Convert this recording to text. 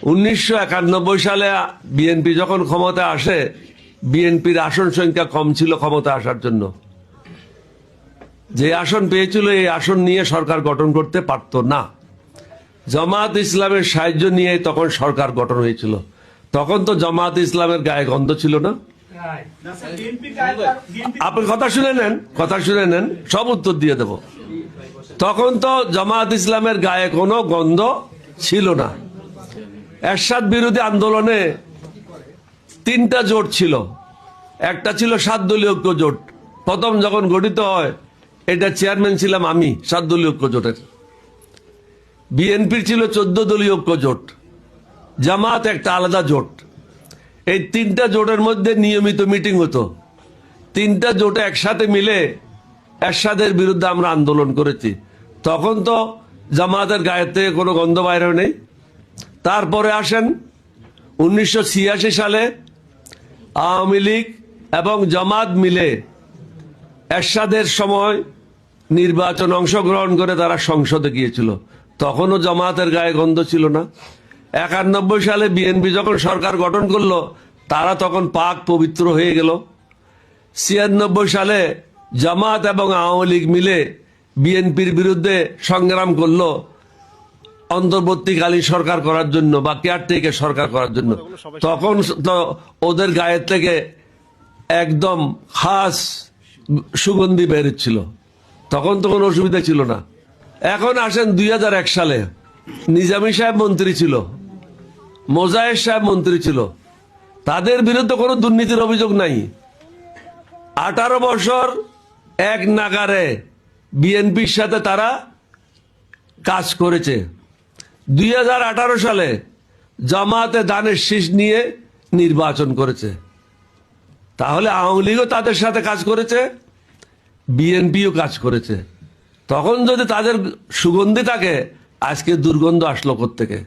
1991 সালে বিএনপি যখন ক্ষমতায় আসে, বিএনপির আসন সংখ্যা কম ছিল ক্ষমতা আসার জন্য। যে আসন পেয়েছিল এই আসন নিয়ে সরকার গঠন করতে পারত না। জামাত ইসলামের সাহায্য নিয়ে তখন সরকার গঠন হয়েছিল। তখন তো জামাত ইসলামের গায়ে গন্ধ ছিল না। আপনি কথা শুনে নেন, সব উত্তর দিয়ে দেব। তখন তো জামাত ইসলামের গায়ে কোনো গন্ধ ছিল না। এরশাদ বিরোধী আন্দোলনে 3টা জোট ছিল। একটা ছিল 7 দলীয় ঐক্য জোট। প্রথম যখন গঠিত হয়, এটা চেয়ারম্যান ছিলাম আমি 7 দলীয় ঐক্য জোটের। বিএনপির ছিল 14 দলীয় ঐক্য জোট, জামাত একটা আলাদা জোট। এই 3টা জোটের মধ্যে নিয়মিত মিটিং হতো। 3টা জোটে একসাথে মিলে এরশাদের বিরুদ্ধে আমরা আন্দোলন করেছি। তখন তো জামাতের গায়ের থেকে কোনো গন্ধ বাইরে নেই। তারপরে আসেন 1986 সালে আওয়ামী লীগ এবং জামাত মিলে এরশাদের সময় নির্বাচন অংশগ্রহণ করে তারা সংসদে গিয়েছিল। তখনও জামাতের গায়ে গন্ধ ছিল না। 91 সালে বিএনপি যখন সরকার গঠন করলো, তারা তখন পাক পবিত্র হয়ে গেল। 96 সালে জামাত এবং আওয়ামী লীগ মিলে বিএনপির বিরুদ্ধে সংগ্রাম করলো অন্তর্বর্তীকালীন সরকার করার জন্য বা কেয়ারটেকার সরকার করার জন্য। তখন তো ওদের গায়ের থেকে একদম খাস সুগন্ধি বেরোচ্ছিল। তখন তো কোনো অসুবিধা ছিল না। এখন আসেন 2001 সালে, নিজামী সাহেব মন্ত্রী ছিল, মোজায়ের সাহেব মন্ত্রী ছিল। তাদের বিরুদ্ধে কোনো দুর্নীতির অভিযোগ নাই। 18 বছর এক নাগারে বিএনপির সাথে তারা কাজ করেছে। 2018 সালে জামাতে দানের শীষ নিয়ে নির্বাচন করেছে। তাহলে আওয়ামী লীগও তাদের সাথে কাজ করেছে, বিএনপিও কাজ করেছে। তখন যদি তাদের সুগন্ধি থাকে, আজকে দুর্গন্ধ আসলো কোত্থেকে?